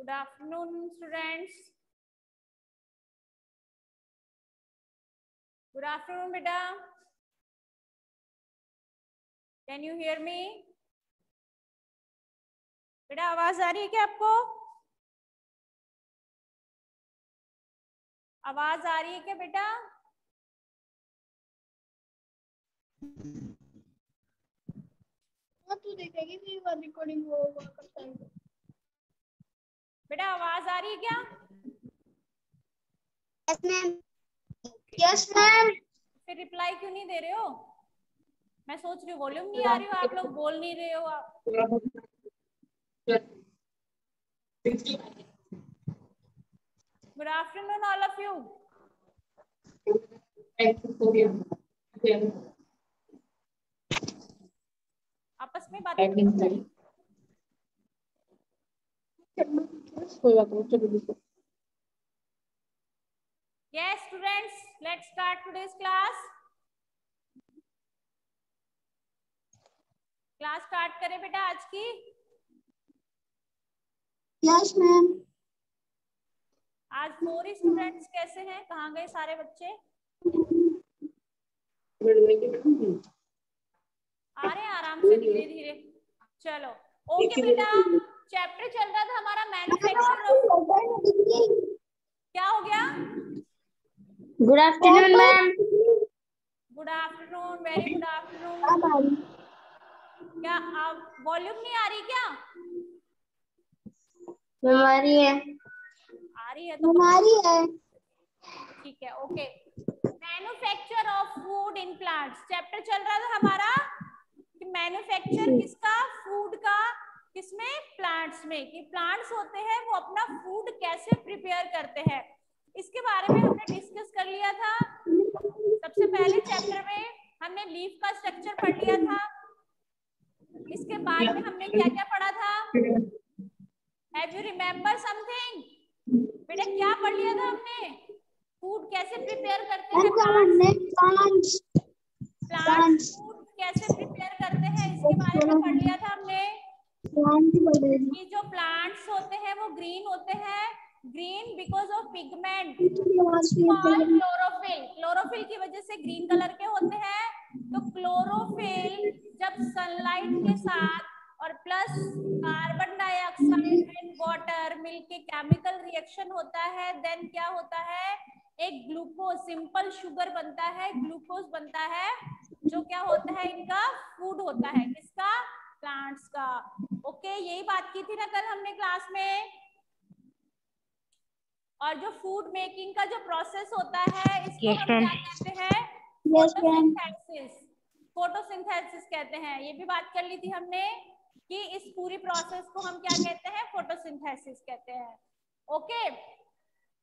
Good afternoon, students. Good afternoon, beta. Can you hear me? बेटा आवाज आ रही है क्या आपको? आवाज आ रही है क्या बेटा? तू देखेगी कि रिकॉर्डिंग होगा कब टाइम? बेटा आवाज आ रही है क्या? Yes ma'am. Yes ma'am. फिर रिप्लाई क्यों नहीं दे रहे हो? मैं सोच रही हूँ वॉल्यूम नहीं आ रही हो, आप लोग बोल नहीं रहे हो आप। Good afternoon all of you. आपस में बातें करो। कोई बात नहीं, चलो। Yes, students, let's start today's class. Class start करें बेटा आज की? Yes ma'am. आज 4 स्टूडेंट्स कैसे हैं? कहाँ गए सारे बच्चे? आ रहे हैं आराम से धीरे धीरे। चलो ओके बेटा, चैप्टर चल रहा था हमारा मैन्युफैक्चर ऑफ। क्या हो गया? Good afternoon ma'am. Good afternoon, very good afternoon. क्या आप वॉल्यूम नहीं आ रही क्या? हमारी है। आ रही है तो हमारी है। ठीक है। Okay, manufacture of food in plants chapter चल रहा था हमारा कि मैन्युफैक्चर किसका? फूड का। किसमें? प्लांट्स में। कि प्लांट्स होते हैं वो अपना फूड कैसे प्रिपेयर करते हैं, इसके बारे में हमने डिस्कस कर लिया था। सबसे पहले चैप्टर में हमने लीफ का स्ट्रक्चर पढ़ लिया था। इसके बाद में हमने क्या क्या पढ़ा था? Have you remember something? बेटा क्या पढ़ लिया था हमने? फूड कैसे प्रिपेयर करते हैं प्लांट्स। प्लांट्स फूड कैसे प्रिपेयर करते हैं इसके बारे में पढ़ लिया था हमने। कि जो प्लांट्स होते हैं वो ग्रीन होते हैं। Green because of pigment called chlorophyll. Chlorophyll की वजह से ग्रीन कलर के होते हैं। तो क्लोरोफिल जब सनलाइट के साथ और plus carbon dioxide and water मिलके केमिकल रिएक्शन होता है, देन क्या होता है? एक ग्लूकोज, सिंपल शुगर बनता है, ग्लूकोज बनता है, जो क्या होता है? इनका फूड होता है। किसका? प्लांट्स का। ओके, यही बात की थी ना कल हमने क्लास में। और जो फूड मेकिंग का जो प्रोसेस होता है इसको हम क्या कहते हैं? फोटोसिंथेसिस। फोटोसिंथेसिस कहते हैं। ये भी बात कर ली थी हमने कि इस पूरी प्रोसेस को हम क्या कहते हैं? फोटोसिंथेसिस कहते हैं। ओके,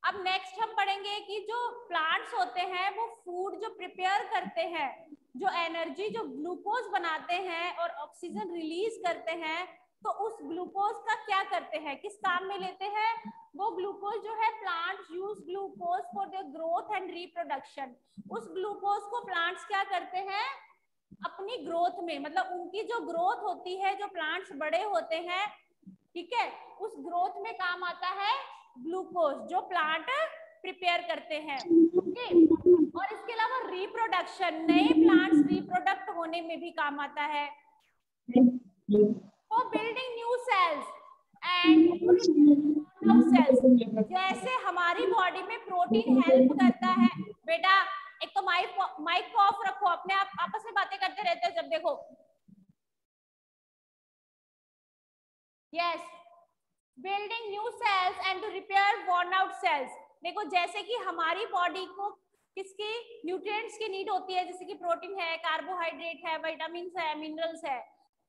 अब नेक्स्ट हम पढ़ेंगे कि जो प्लांट्स होते हैं वो फूड जो प्रिपेयर करते हैं, जो एनर्जी, जो ग्लूकोज बनाते हैं और ऑक्सीजन रिलीज करते हैं, तो उस ग्लूकोज का क्या करते हैं? किस काम में लेते हैं? वो ग्लूकोज जो है, plants use glucose for the growth and reproduction. उस ग्लूकोज को प्लांट्स क्या करते हैं? अपनी ग्रोथ में, मतलब उनकी जो ग्रोथ होती है, जो प्लांट्स बड़े होते हैं, ठीक है, उस ग्रोथ में काम आता है ग्लूकोज जो प्लांट प्रिपेयर करते हैं। ओके, और इसके अलावा रिप्रोडक्शन, नए प्लांट्स रिप्रोडक्ट होने में भी काम आता है। For building new cells and cells. जैसे हमारी बॉडी में प्रोटीन हेल्प करता है। बेटा एक तो माइक को ऑफ रखो, अपने आप आपस में बातें करते रहते हैं जब देखो। Yes, building new cells and to repair worn out cells. देखो जैसे कि हमारी बॉडी को किसकी न्यूट्रिएंट्स की नीड होती है, जैसे कि प्रोटीन है, कार्बोहाइड्रेट है, विटामिन है, मिनरल्स है।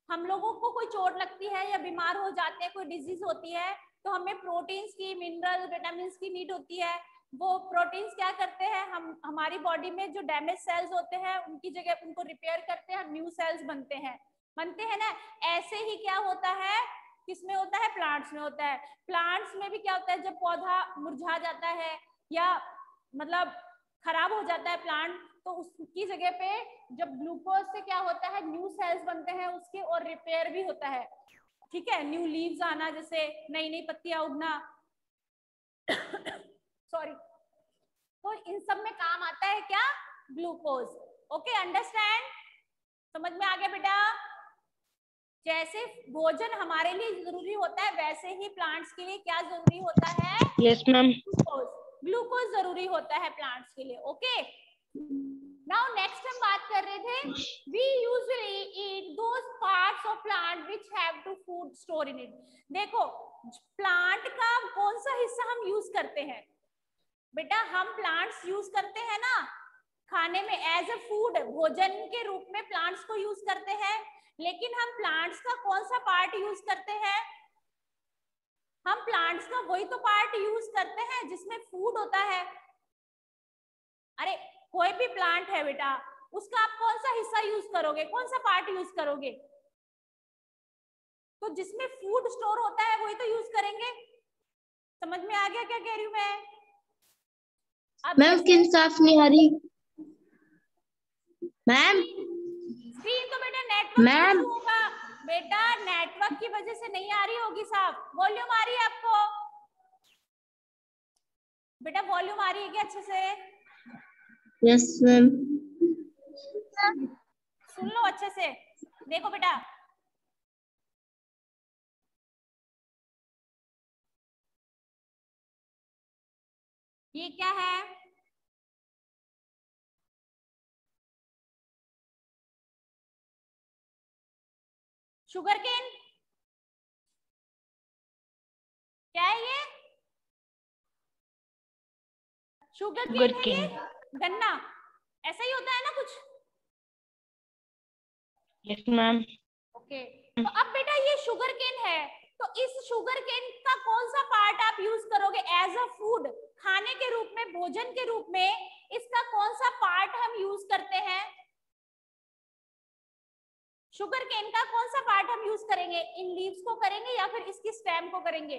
हम लोगों को कोई चोट लगती है या बीमार हो जाते हैं, कोई डिजीज होती है, तो हमें प्रोटीन्स की, मिनरल, विटामिन की नीड होती है। वो प्रोटीन्स क्या करते हैं? हम हमारी बॉडी में जो डैमेज सेल्स होते हैं उनकी जगह उनको रिपेयर करते हैं, न्यू सेल्स बनते हैं ना। ऐसे ही क्या होता है? किसमें होता है? प्लांट्स में होता है। प्लांट्स में भी क्या होता है? जब पौधा मुरझा जाता है या मतलब खराब हो जाता है प्लांट, तो उसकी जगह पे जब ग्लूकोज से क्या होता है? न्यू सेल्स बनते हैं उसके, और रिपेयर भी होता है। ठीक है, न्यू लीव्स आना, जैसे नई नई पत्तियां उगना, सॉरी, तो इन सब में काम आता है क्या? ग्लूकोज। Okay, understand? समझ में आ गया बेटा? जैसे भोजन हमारे लिए जरूरी होता है, वैसे ही प्लांट्स के लिए क्या जरूरी होता है? Yes ma'am. ग्लूकोज। ग्लूकोज जरूरी होता है प्लांट्स के लिए। ओके, नाउ नेक्स्ट हम बात कर रहे थे, we usually eat those parts of plant which have to food store in it. देखो, प्लांट का कौन सा हिस्सा हम यूज करते हैं? बेटा हम प्लांट्स यूज करते हैं ना खाने में, एज अ फूड, भोजन के रूप में प्लांट्स को यूज करते हैं, लेकिन हम प्लांट्स का कौन सा पार्ट यूज करते हैं? हम प्लांट्स का वही तो पार्ट यूज करते हैं जिसमें फूड होता है। अरे कोई भी प्लांट है बेटा, उसका आप कौन सा हिस्सा यूज करोगे, कौन सा पार्ट यूज करोगे? तो जिसमें फूड स्टोर होता है वही तो यूज करेंगे। समझ में आ गया क्या कह रही हूँ मैं? अब मैम स्किन साफ नहीं आ रही मैम। स्क्रीन तो बेटा नेटवर्क मैम इशू होगा, बेटा नेटवर्क की वजह से नहीं आ रही होगी साफ। वॉल्यूम आ रही है आपको? बेटा वॉल्यूम आ रही है क्या अच्छे से? Yes ma'am. सुन लो अच्छे से, देखो बेटा, ये क्या है? Sugar cane. क्या है ये? शुगर केन है ये? गन्ना, ऐसा ही होता है ना कुछ? Yes ma'am. ओके, तो अब बेटा ये शुगर केन है, तो इस शुगर केन का कौन सा पार्ट आप यूज करोगे एज अ फूड, खाने के रूप में, भोजन के रूप में? इसका कौन सा पार्ट हम यूज करते हैं? शुगर केन का कौन सा पार्ट हम यूज करेंगे? इन लीव्स को करेंगे या फिर इसकी स्टेम को करेंगे?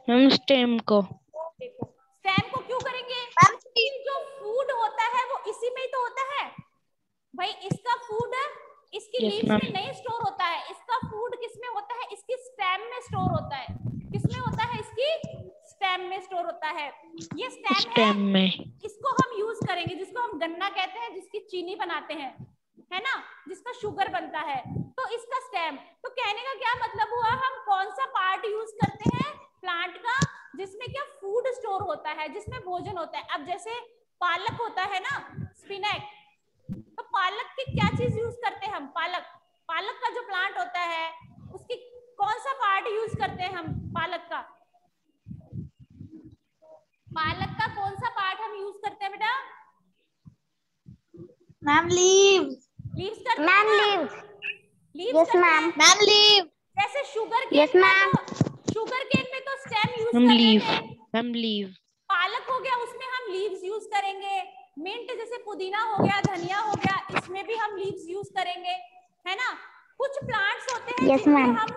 हम स्टेम को। देखो, स्टेम को क्यों करेंगे? जो फूड होता है वो इसी में ही तो होता है भाई। इसका फूड इसकी यस लीव्स में मैम। नहीं स्टोर होता है, इसका फूड किसमें होता है? इसकी स्टेम में स्टोर होता है। किसमें होता है? इसकी स्टेम में स्टोर होता है। ये स्टेम है, स्टेम में। इसको हम यूज करेंगे, जिसको हम गन्ना कहते हैं, जिसकी चीनी बनाते हैं, है ना, जिसका शुगर बनता है, तो इसका स्टेम। तो कहने का क्या मतलब हुआ, हम कौन सा पार्ट यूज करते हैं प्लांट का जिसमें क्या फूड स्टोर होता है, जिसमें भोजन होता है। अब जैसे पालक होता है ना, स्पिनच, तो पालक की क्या चीज यूज करते हैं हम? पालक, पालक का जो प्लांट होता है उसकी कौन सा पार्ट यूज करते हैं हम? पालक का, पालक का कौन सा पार्ट हम यूज करते हैं बेटा? Ma'am leaves. लीव्स करते हैं मैम ना? लीव्स। लीव्स यस करते मैम। हैं। Ma'am leave. जैसे शुगर यस केन मैम। का, तो शुगर केन में तो स्टेम यूज हम कर रहे लीव। थे, हम लीव। पालक हो गया उसमें हम लीव्स यूज करेंगे। मिंट जैसे पुदीना हो गया, धनिया हो गया, इसमें भी हम लीव्स यूज करेंगे, है ना। कुछ प्लांट्स होते हैं यस जिनके मैम। हम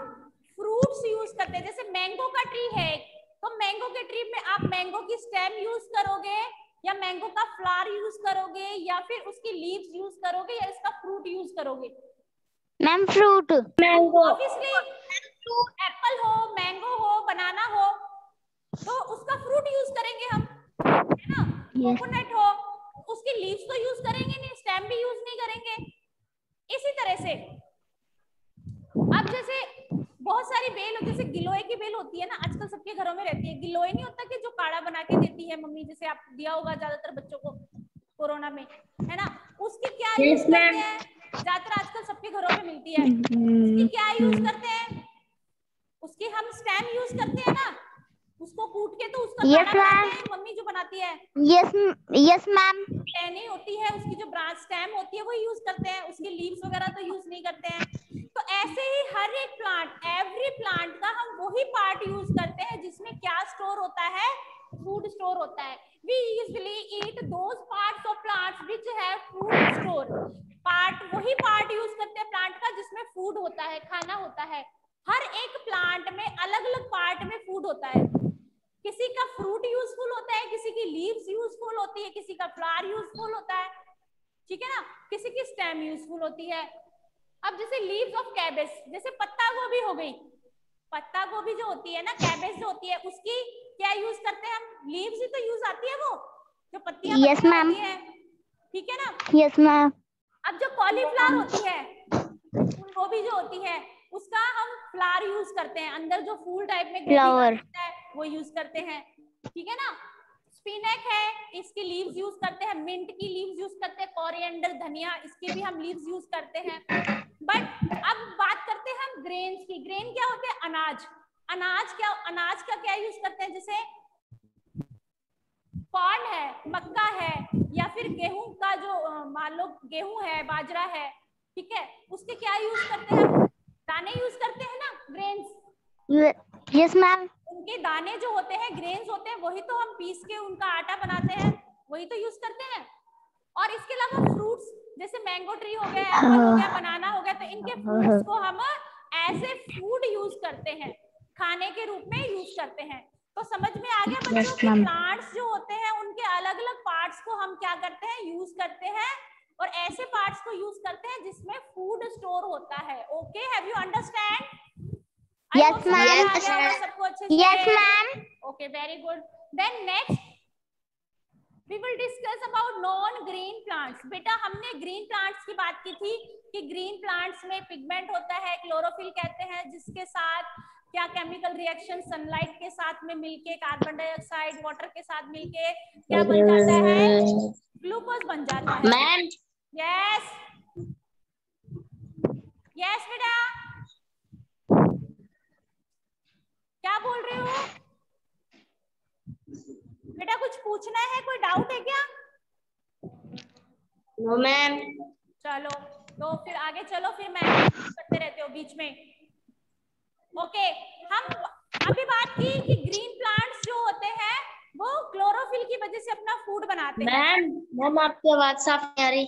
फ्रूट्स यूज करते हैं, जैसे मैंगो का ट्री है, तो मैंगो के ट्री में आप मैंगो की स्टेम यूज करोगे या मैंगो का फ्लावर यूज करोगे या फिर उसकी लीव्स यूज करोगे या इसका फ्रूट यूज करोगे? Ma'am fruit. Mango. Obviously Apple हो, मैंगो हो, बनाना हो, तो उसका फ्रूट यूज करेंगे हम, है ना। कोकोनट हो, उसकी लीव्स तो यूज करेंगे नहीं, स्टेम भी यूज नहीं करेंगे। इसी तरह से अब जैसे बहुत सारी बेल, जैसे गिलोय की बेल होती है ना, आजकल सबके घरों में रहती है। गिलोय नहीं होता कि जो काढ़ा बना के देती है मम्मी, जैसे आप दिया होगा ज्यादातर बच्चों को कोरोना में, है ना। उसकी क्या यूज करते हैं? ज्यादातर आजकल सबके घरों में मिलती है। उसकी क्या यूज करते हैं? उसकी हम स्टेम यूज करते हैं ना, उसको कूट के तो उसका काढ़ा बनाते हैं, मम्मी जो बनाती है। Yes yes ma'am. टहनी होती है उसकी, जो ब्रांच स्टेम होती है वो यूज करते हैं, उसकी लीव्स वगैरह तो यूज नहीं करते हैं। तो ऐसे ही हर एक प्लांट, एवरी प्लांट का हम वही पार्ट यूज करते हैं जिसमें क्या स्टोर होता है? फूड स्टोर होता है। We usually eat those parts of plants which have food store. Part, वही पार्ट यूज करते हैं प्लांट का जिसमें फूड होता है, खाना होता है। हर एक प्लांट में अलग अलग पार्ट में फूड होता है। किसी का फ्रूट यूजफुल होता है, किसी की लीव्स यूजफुल होती है, किसी का फ्लावर यूजफुल होता है, ठीक है ना, किसी की स्टेम यूजफुल होती है। अब जैसे लीव्स ऑफ कैबेज, जैसे पत्ता गोभी हो गई, पत्ता गोभी जो होती है ना, कैबेज जो होती है, उसकी क्या यूज करते हैं हम? लीव्स ही तो यूज आती है, वो जो पत्तियां यस मैम, होती है, ठीक है ना। Yes ma'am. अब जो कॉलीफ्लावर होती है, फूल गोभी जो होती है, उसका हम फ्लावर यूज करते हैं, अंदर जो फूल टाइप में गोभी का होता है वो यूज करते हैं, ठीक है ना। स्पिनच है, इसकी लीव्स यूज करते हैं, मिंट की लीव्स यूज करते हैं, कोरिएंडर धनिया, इसके भी हम लीव्स यूज करते हैं। बट अब बात करते हैं हम ग्रेन्स की। ग्रेन क्या होते हैं? अनाज। अनाज का क्या यूज करते हैं? जैसे कॉर्न है, मक्का है, या फिर गेहूं का जो मान लो गेहूं है, बाजरा है, ठीक है, उसके क्या यूज करते हैं? दाने यूज करते हैं ना, ग्रेन्स। Yes ma'am. उनके दाने जो होते हैं, ग्रेन्स होते हैं, वही तो हम पीस के उनका आटा बनाते हैं, वही तो यूज करते हैं। और इसके अलावा फ्रूट्स, जैसे मैंगो ट्री हो गया, एप्पल हो गया, बनाना हो गया, तो इनके फ्रूट्स को हम एज ए फूड यूज करते हैं, खाने के रूप में यूज करते हैं। तो समझ में आ गया बच्चों कि प्लांट्स जो होते हैं उनके अलग अलग पार्ट्स को हम क्या करते हैं? यूज करते हैं, और ऐसे पार्ट्स को यूज करते हैं जिसमें फूड स्टोर होता है। Okay, have you understand? Yes ma'am, सबको अच्छे से? Yes ma'am. Okay, very good. Then next we will discuss about non green plants। बेटा हमने ग्रीन प्लांट्स की बात की थी कि ग्रीन प्लांट्स में पिगमेंट होता है, क्लोरोफिल कहते हैं, जिसके साथ क्या केमिकल रिएक्शन सनलाइट के साथ में मिलके, कार्बन डाइऑक्साइड वाटर के साथ मिलके क्या बन जाता है? ग्लूकोज बन जाता है। मैम, यस यस बेटा, क्या बोल रहे हो बेटा? कुछ पूछना है? कोई डाउट है क्या? No ma'am. चलो तो फिर आगे चलो, फिर मैं करते रहते हो बीच में। ओके, हम अभी बात की कि ग्रीन प्लांट्स जो होते हैं वो क्लोरोफिल की वजह से अपना फूड बनाते हैं। मैम आपकी आवाज साफ नहीं आ रही।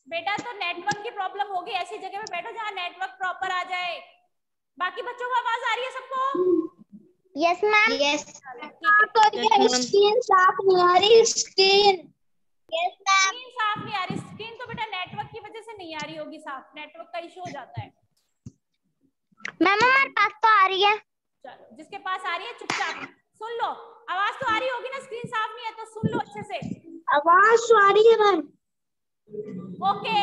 बेटा तो नेटवर्क की प्रॉब्लम होगी, ऐसी जगह पे बैठो जहाँ नेटवर्क प्रॉपर आ जाए। बाकी बच्चों को आवाज आ रही है सबको? Yes ma'am. यस, ठीक है। स्क्रीन साफ नहीं आ रही, स्क्रीन। Yes ma'am. स्क्रीन साफ नहीं आ रही? स्क्रीन तो बेटा नेटवर्क की वजह से नहीं आ रही होगी साफ, नेटवर्क का इशू हो जाता है। मैम हमारे पास तो आ रही है। चलो, जिसके पास आ रही है चुपचाप सुन लो। आवाज तो आ रही होगी ना? स्क्रीन साफ नहीं है तो सुन लो अच्छे से। आवाज तो आ रही है ma'am. Okay,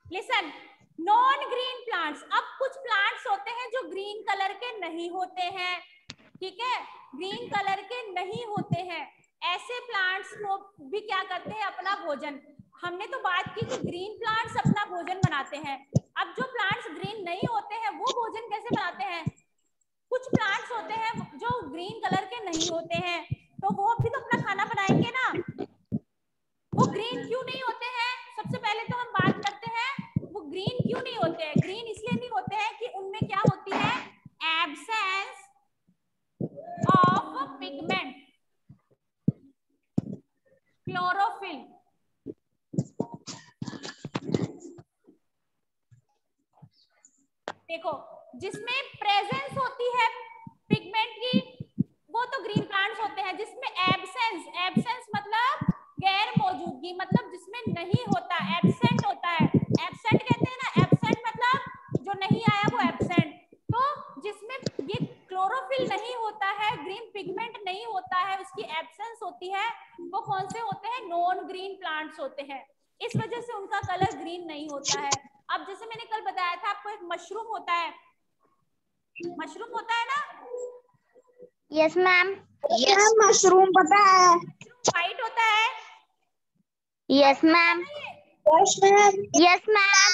listen, non green plants. अब कुछ प्लांट्स होते हैं जो ग्रीन कलर के नहीं होते हैं, ठीक है, ग्रीन कलर के नहीं होते हैं। ऐसे प्लांट्स को भी क्या करते हैं? अपना भोजन। हमने तो बात की कि ग्रीन प्लांट्स अपना भोजन बनाते हैं। अब जो प्लांट्स ग्रीन नहीं होते हैं वो भोजन कैसे बनाते हैं? कुछ प्लांट्स होते हैं जो ग्रीन कलर के नहीं होते हैं, तो वो भी तो अपना खाना बनाएंगे ना। वो ग्रीन क्यों नहीं होते हैं? सबसे पहले तो हम बात करते हैं वो ग्रीन क्यों नहीं होते हैं। ग्रीन इसलिए नहीं होते हैं कि उनमें क्या होती है? Absence of pigment, chlorophyll. देखो, जिसमें प्रेजेंस होती है पिगमेंट की वो तो ग्रीन प्लांट्स होते हैं। जिसमें एब्सेंस मतलब गैर मौजूदगी, मतलब जिसमें नहीं होता, एब्सेंट होता है। एब्सेंट कहते हैं ना, एब्सेंट मतलब जो नहीं आया वो एब्सेंट। तो जिसमें ये क्लोरोफिल नहीं होता है, ग्रीन पिगमेंट नहीं होता है, उसकी एब्सेंस होती है, वो कौन से होते हैं? नॉन ग्रीन प्लांट्स होते हैं। इस वजह से उनका कलर ग्रीन नहीं होता है। अब जैसे मैंने कल बताया था आपको, एक मशरूम होता है, मशरूम होता है ना? Yes ma'am. यस मशरूम पता है। व्हाइट होता है। Yes ma'am. Yes ma'am. Yes ma'am.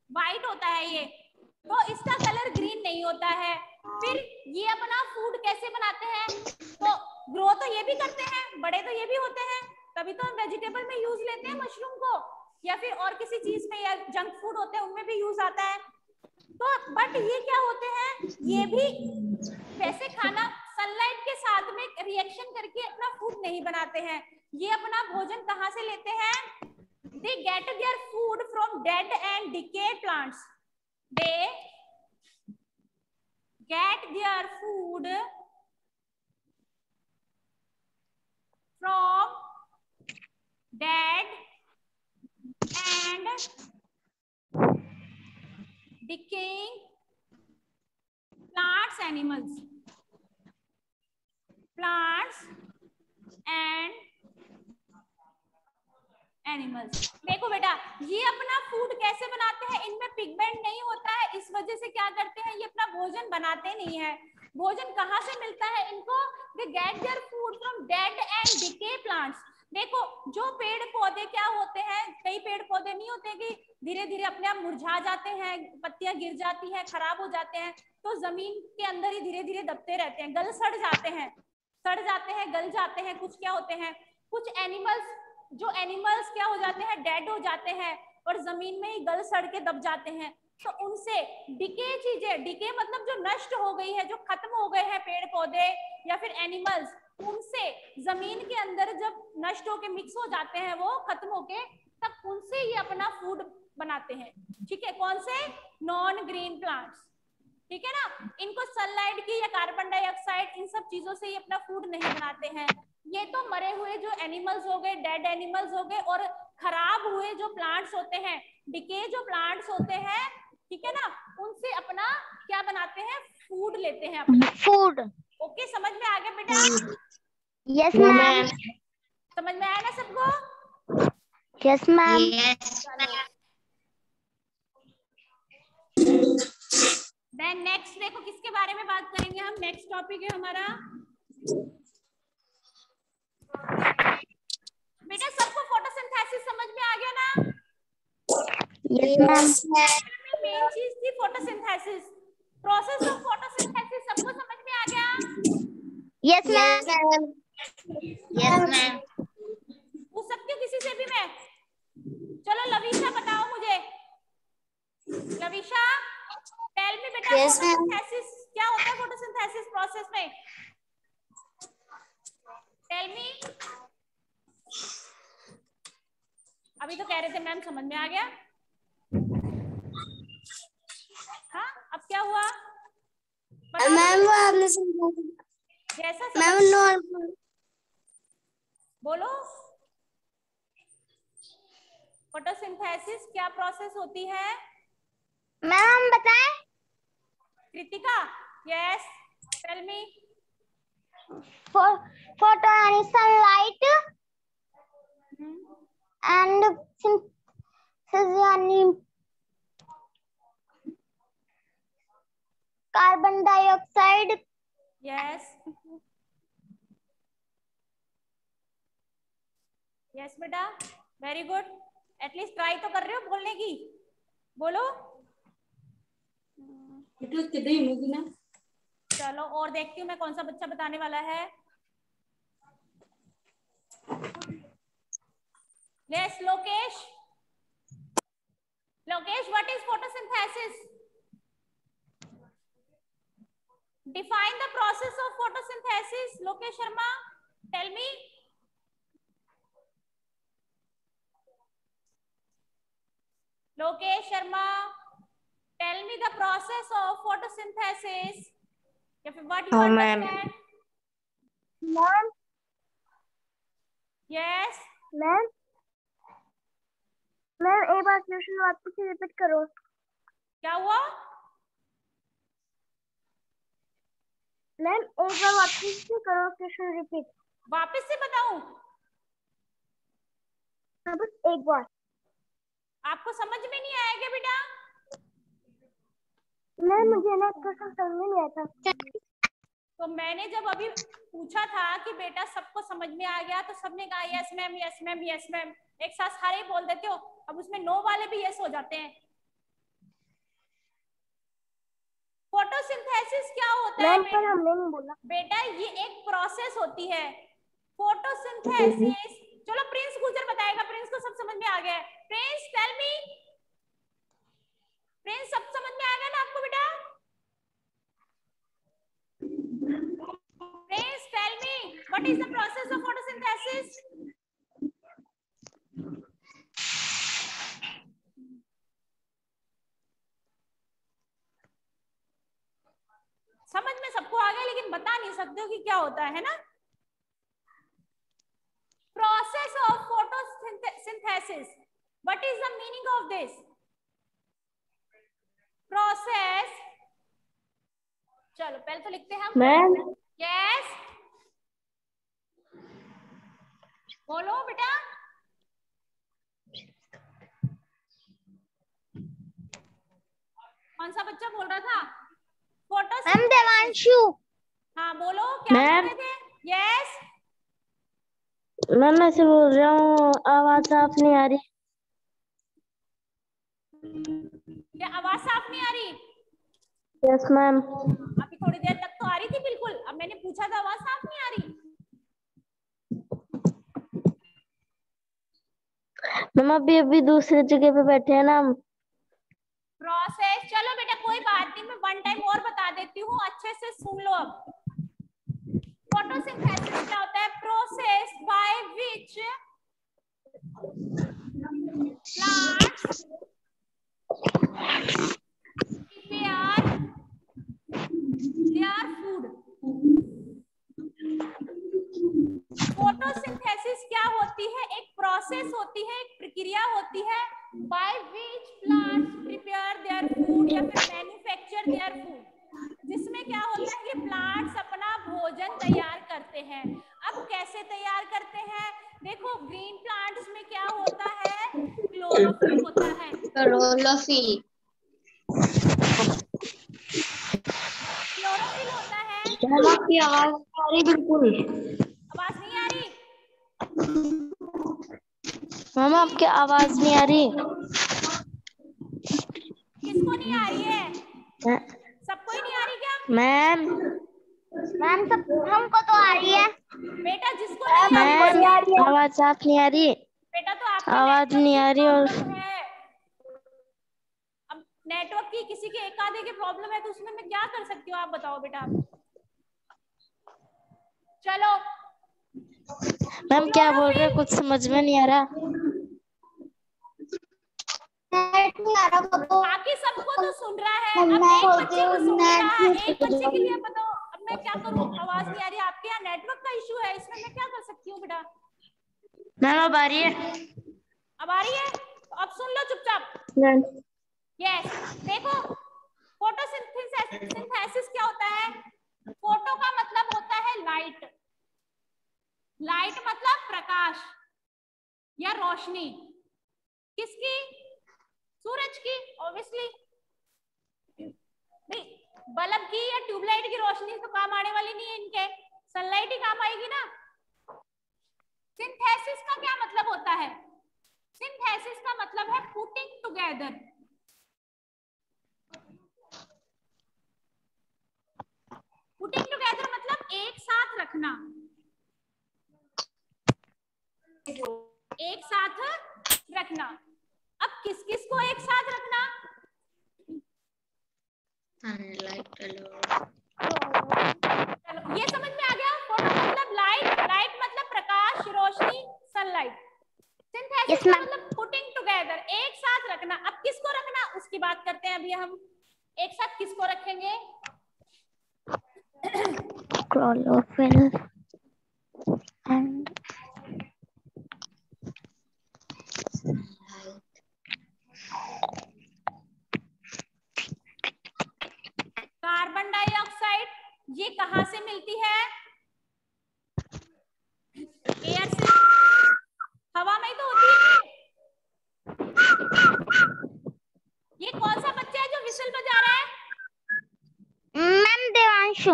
White होता है ये, तो इसका कलर ग्रीन नहीं होता है। फिर ये अपना फूड कैसे बनाते हैं? तो ग्रो तो ये भी करते हैं, बड़े तो ये भी होते हैं, तभी तो हम वेजिटेबल में यूज लेते हैं मशरूम को, या फिर और किसी चीज में, या जंक फूड होते हैं उनमें भी यूज आता है। तो बट ये क्या होते हैं? ये भी वैसे खाना सनलाइट के साथ में रिएक्शन करके अपना फूड नहीं बनाते हैं। ये अपना भोजन कहाँ से लेते हैं? They get their food from dead and decayed plants. They get their food from dead and decaying plants animals, plants and animals. देखो बेटा, ये अपना फूड कैसे बनाते हैं, इनमें पिगमेंट नहीं होता है, इस वजह से क्या करते हैं, ये अपना भोजन बनाते नहीं है। भोजन कहाँ से मिलता है इनको? They get their food from dead and decay plants. देखो जो पेड़ पौधे क्या होते हैं, कई पेड़ पौधे नहीं होते कि धीरे धीरे अपने आप मुरझा जाते हैं, पत्तियां गिर जाती हैं, खराब हो जाते हैं, तो जमीन के अंदर ही धीरे धीरे दबते रहते हैं, गल सड़ जाते हैं, गल जाते हैं। कुछ क्या होते हैं, कुछ एनिमल्स, जो एनिमल्स क्या हो जाते हैं, डेड हो जाते हैं और जमीन में ही गल सड़ के दब जाते हैं। तो उनसे डिके चीजें, डिके मतलब जो नष्ट हो गई है, जो खत्म हो गए हैं पेड़ पौधे या फिर एनिमल्स, उनसे जमीन के अंदर जब नष्ट होके मिक्स हो जाते हैं, वो खत्म होके, तब उनसे ये अपना फूड बनाते हैं। ठीक है, कौन से? Non green plants. ठीक है ना, इनको सनलाइट की या कार्बन डाइऑक्साइड, इन सब चीजों से ये अपना फूड नहीं बनाते हैं। ये तो मरे हुए जो एनिमल्स हो गए, डेड एनिमल्स हो गए, और खराब हुए जो प्लांट्स होते हैं, डिके जो प्लांट्स होते हैं, ठीक है ना, उनसे अपना क्या बनाते हैं, फूड लेते हैं अपना फूड। ओके, समझ में आ गया बेटा? Yes ma'am. समझ में आया ना सबको? Yes ma'am. देन नेक्स्ट देखो किसके बारे में बात करेंगे हम, नेक्स्ट टॉपिक है हमारा बेटा, सबको फोटोसिंथेसिस समझ में आ गया ना? Yes ma'am. मेन चीज थी फोटोसिंथेसिस, प्रोसेस ऑफ फोटोसिंथेसिस, सबको समझ में आ गया? Yes ma'am. Yes ma'am. पूछ सकती हूँ किसी से भी मैं? चलो लविशा बताओ मुझे, लविशा टेल मी बेटा, फोटोसिंथेसिस क्या होता है, फोटोसिंथेसिस प्रोसेस में टेल मी। अभी तो कह रहे थे मैम समझ में आ गया, हाँ अब क्या हुआ मैम? वो आपने समझा जैसा मैम, समझ, बोलो फोटोसिंथेसिस क्या प्रोसेस होती है? मैम बताएं। Kritika, yes tell me. Photo यानी सनलाइट, एंड सिंथेसिस यानी कार्बन डाइऑक्साइड। यस यस बेटा, वेरी गुड, एटलीस्ट ट्राई तो कर रहे हो बोलने की, बोलो। चलो और देखती हूँ मैं कौन सा बच्चा बताने वाला है। Yes Lokesh, Lokesh what is photosynthesis? Define the process of photosynthesis, Lokesh Sharma tell me. Lokesh Sharma tell me the process of photosynthesis, या फिर what you understand? Ma'am. Yes ma'am ma'am एक बार क्वेश्चन वापस से रिपीट करो। क्या हुआ? मैम एक बार वापस से करो क्वेश्चन रिपीट। वापस से बताऊं? बस एक बार। आपको समझ में नहीं आया क्या बेटा? मैम मुझे ना क्वेश्चन समझ में नहीं आया था। तो मैंने जब अभी पूछा था कि बेटा सबको समझ में आ गया, तो सबने कहा yes ma'am yes ma'am yes ma'am, एक साथ सारे ही बोल देते हो, अब उसमें नो वाले भी यस हो जाते हैं। फोटोसिंथेसिस क्या होता है मैम? पर हमने नहीं बोला बेटा, ये एक प्रोसेस होती है फोटोसिंथेसिस। चलो प्रिंस गुजर बताएगा, प्रिंस को सब समझ में आ गया है। प्रिंस टेल मी, प्रिंस सब समझ में आ गया ना आपको बेटा? Prince tell me what is the process of photosynthesis? समझ में सबको आ गया, लेकिन बता नहीं सकते हो कि क्या होता है ना? Process of photosynthesis, what is the meaning of this process? चलो पहले तो लिखते हैं हम मैम यस बोलो बेटा। कौन सा बच्चा बोल रहा था? फोटोसिंथेसिस। मैम देवांशु। हाँ बोलो क्या बोल रहे थे? यस मैम ऐसे बोल रहा हूँ, आवाज साफ नहीं आ रही। क्या आवाज साफ नहीं आ रही? Yes ma'am. अभी थोड़ी देर तक तो आ रही थी बिल्कुल, अब मैंने पूछा था आवाज साफ नहीं आ रही। मैम अभी अभी दूसरी जगह पे बैठे हैं ना हम। प्रोसेस चलो बेटा कोई बात नहीं, मैं वन टाइम और बता देती हूँ, अच्छे से सुन लो। अब फोटोसिंथेसिस क्या होता है? Process by which plants prepare their food। Photosynthesis क्या होती है? एक प्रोसेस होती है, एक प्रक्रिया होती है by which plants prepare their food या फिर मैन्युफैक्चर देयर फूड, जिसमें क्या होता है कि प्लांट्स अपना भोजन तैयार करते हैं। अब कैसे तैयार करते हैं? देखो ग्रीन प्लांट्स में क्या होता है? क्लोरोफिल होता है। क्लोरोफिल। क्लोरोफिल होता है। मैम आपकी आवाज नहीं आ रही बिल्कुल। आवाज नहीं आ रही? मैम आपकी आवाज नहीं आ रही। किसको नहीं आ रही है? मैं- सबको ही नहीं आ रही क्या? मैम मैम सब हमको तो आ रही है। बेटा जिसको नहीं आ रही मैम उसने, आवाज साफ नहीं आ रही। बेटा तो आपके आवाज नेटवर्क नहीं की आ रही और प्रॉब्लम है। अब नेटवर्क की किसी के एक आधे की प्रॉब्लम है तो उसमें मैं क्या कर सकती हूँ, आप बताओ बेटा। चलो मैम क्या बोल रहे क्लोरोफिल, हैं, कुछ समझ में नहीं आ रहा। नेट नहीं आ रहा वो तो। बाकी सबको तो सुन रहा है, अब मैं एक बोलती बच्चे हूँ को सुन नहीं नेट रहा है, एक बच्चे के नहीं। लिए बताओ अब मैं क्या करूँ? आवाज नहीं आ रही, आपके यहाँ नेटवर्क का इशू है, इसमें मैं क्या कर सकती हूँ बेटा? मैम अब आ रही है। अब आ रही है तो अब सुन लो चुपचाप। मैम यस देखो फोटोसिंथेसिस क्या होता है? फोटो का मतलब होता है लाइट, लाइट मतलब प्रकाश या रोशनी। किसकी? सूरज की ऑब्वियसली। बल्ब की या ट्यूबलाइट की रोशनी तो काम आने वाली नहीं है इनके, सनलाइट ही काम आएगी ना। सिंथेसिस का क्या मतलब होता है? सिंथेसिस का मतलब है पुटिंग टुगेदर। पुटिंग टुगेदर मतलब एक साथ रखना, एक साथ रखना। अब किस किस को एक साथ रखना? चलो ये समझ में आ गया। फोटो मतलब लाइट, लाइट मतलब प्रकाश रोशनी सनलाइट। सिंथेसिस यस का मैम। मतलब पुटिंग टुगेदर, एक साथ रखना। अब किसको रखना उसकी बात करते हैं अभी हम। एक साथ किसको रखेंगे? क्लोरोफिल एंड कार्बन डाइऑक्साइड ये कहां से मिलती है? एयर से, हवा में ही तो होती है। ये कौन सा बच्चा है जो विसल बजा रहा है? मैम देवांशु।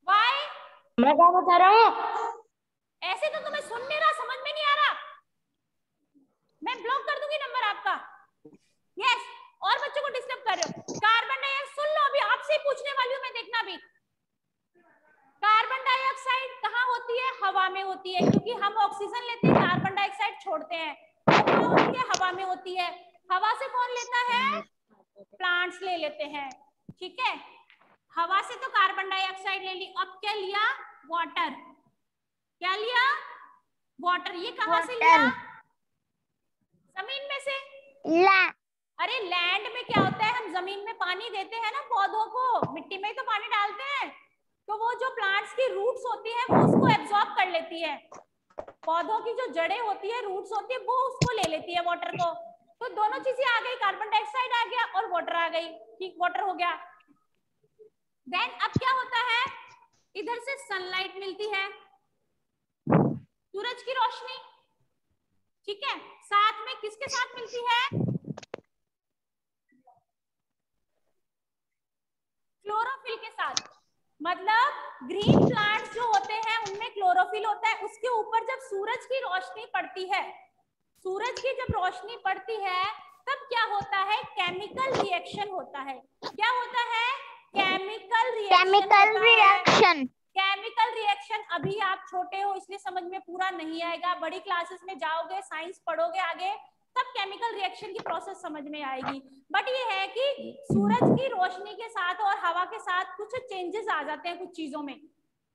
वाई? मैं क्या बता रहा हूँ? ऐसे तो तुम्हें सुन नहीं रहा, समझ में नहीं आ रहा, मैं ब्लॉक कर दूंगी नंबर आपका। यस और बच्चों को डिस्टर्ब कर रहे हो। कार्बन डाइऑक्साइड सुन लो, अभी आपसे ही पूछने वाली हूं मैं, देखना भी। कार्बन डाइऑक्साइड कहाँ होती है? हवा में होती है, क्योंकि हम ऑक्सीजन लेते हैं कार्बन डाइऑक्साइड छोड़ते हैं। वो कहाँ होती है? हवा में होती है। हवा से कौन लेता है? प्लांट्स ले लेते हैं। ठीक है, हवा से तो कार्बन डाइऑक्साइड ले ली, अब क्या लिया? वाटर। क्या लिया? वाटर। ये कहां से लिया? जमीन में से। अरे लैंड में क्या होता है, हम जमीन में पानी देते हैं ना पौधों को, मिट्टी में ही तो पानी डालते हैं, तो वो जो प्लांट्स की रूट्स होती है वो उसको एब्जॉर्ब कर लेती है। पौधों की जो जड़ें होती है, रूट्स होती है, वो उसको ले लेती है वाटर को। तो दोनों चीजें आ गई, कार्बन डाइऑक्साइड आ गया और वाटर आ गई, ठीक, वाटर हो गया। देन अब क्या होता है, इधर से सनलाइट मिलती है, सूरज की रोशनी, ठीक है, साथ में किसके साथ मिलती है, क्लोरोफिल के साथ। मतलब ग्रीन प्लांट्स जो होते हैं उनमें क्लोरोफिल होता है, उसके ऊपर जब सूरज की रोशनी पड़ती है, सूरज की जब रोशनी पड़ती है तब क्या होता है, केमिकल रिएक्शन होता है। क्या होता है, केमिकल रिएक्शन। केमिकल रिएक्शन, अभी आप छोटे हो इसलिए समझ में पूरा नहीं आएगा, बड़ी क्लासेस में जाओगे, साइंस पढ़ोगे आगे, तब केमिकल रिएक्शन की प्रोसेस समझ में आएगी। बट ये है कि सूरज की रोशनी के साथ और हवा के साथ कुछ चेंजेस आ जाते हैं कुछ चीजों में।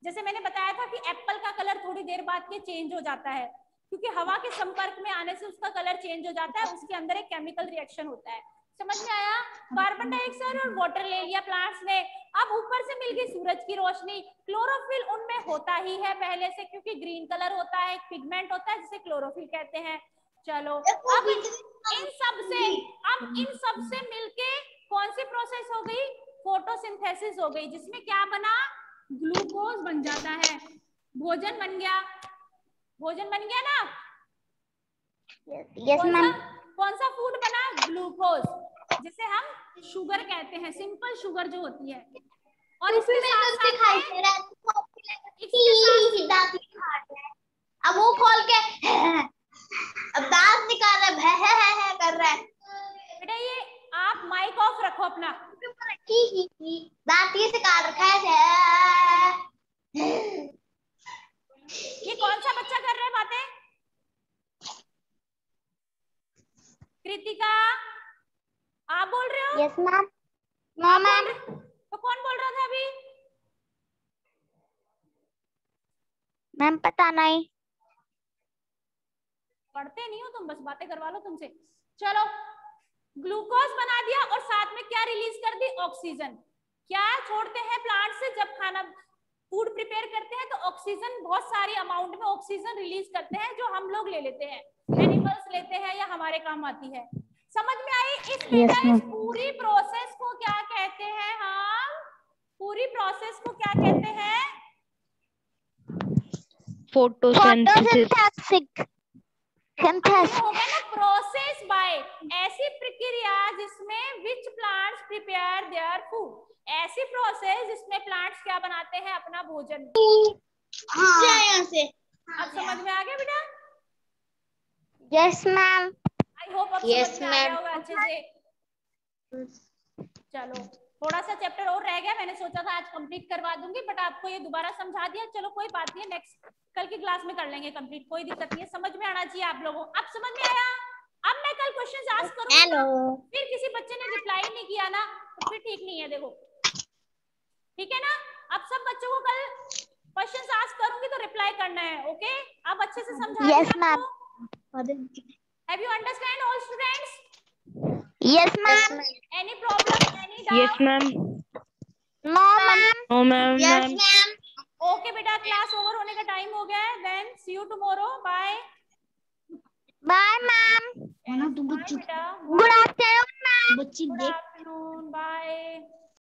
जैसे मैंने बताया था कि एप्पल का कलर थोड़ी देर बाद के चेंज हो जाता है, क्योंकि हवा के संपर्क में आने से उसका कलर चेंज हो जाता है, उसके अंदर एक केमिकल रिएक्शन होता है। समझ में आया? कार्बन डाइऑक्साइड और वाटर ले लिया प्लांट्स ने, अब ऊपर से मिल गई सूरज की रोशनी, क्लोरोफिल उनमें होता ही है पहले से, क्योंकि ग्रीन कलर होता है, एक पिगमेंट होता है जिसे क्लोरोफिल कहते हैं। चलो अब इन सब से मिलके कौन सी प्रोसेस हो गई, फोटोसिंथेसिस हो गई, जिसमें क्या बना, ग्लूकोज बन जाता है, भोजन बन गया, भोजन बन गया ना। Yes ma'am. कौन सा फूड बना, ग्लूकोज, जिसे हम शुगर कहते हैं, सिंपल शुगर जो होती है। और इसके साथ अब वो खोल के अब दांत निकाल रहा है, कर रहा है। बेटा ये आप माइक ऑफ रखो अपना, दांत से काट रखा है। ये कौन सा बच्चा कर रहा है बातें, कृतिका आप बोल रहे हो? Yes ma'am. No ma'am. तो कौन बोल रहा था अभी? मैम पता नहीं, पढ़ते नहीं हो तुम, बस बातें करवा लो तुमसे। चलो ग्लूकोज बना दिया और साथ में क्या रिलीज कर दी, ऑक्सीजन। क्या छोड़ते हैं प्लांट से, जब खाना फूड प्रिपेयर करते हैं तो ऑक्सीजन, बहुत सारी अमाउंट में ऑक्सीजन रिलीज करते हैं, जो हम लोग ले लेते हैं, एनिमल्स लेते हैं या हमारे काम आती है। समझ में आई? इस बेटा इस पूरी प्रोसेस को क्या कहते हैं, हम पूरी प्रोसेस को क्या कहते हैं, फोटोसिंथेसिस। हो गया ना, प्रोसेस बाय, ऐसी प्रक्रिया जिसमें which plants prepare their food, ऐसी प्रोसेस जिसमें प्लांट्स क्या बनाते हैं, अपना भोजन। यहाँ से अब समझ में आ गया बेटा? Yes ma'am. आई होप अब समझ में आ गया होगा अच्छे से। चलो थोड़ा सा चैप्टर और रह गया, मैंने सोचा था आज कंप्लीट करवा दूंगी, बट आपको ये दोबारा समझा दिया। चलो कोई बात नहीं, नेक्स्ट कल की क्लास में कर लेंगे कंप्लीट, कोई दिक्कत नहीं है, समझ में आना चाहिए आप लोगों। अब समझ में आया? अब मैं कल क्वेश्चन आस्क करूंगी ना, फिर किसी बच्चे ने रिप्लाई नहीं किया ना, तो फिर ठीक नहीं है, देखो ठीक है ना। अब सब बच्चों को कल क्वेश्चन आस्क करूंगी तो रिप्लाई करना है, ओके? अब अच्छे से समझा दिया आपको? Have you understand all students? Yes ma'am. Any problem, any doubt? Yes ma'am. No ma'am. No ma'am. Yes ma'am. Okay बेटा, क्लास ओवर होने का टाइम हो गया है, then see you tomorrow, bye. Bye ma'am. बेटा, good afternoon ma'am. Good afternoon, bye.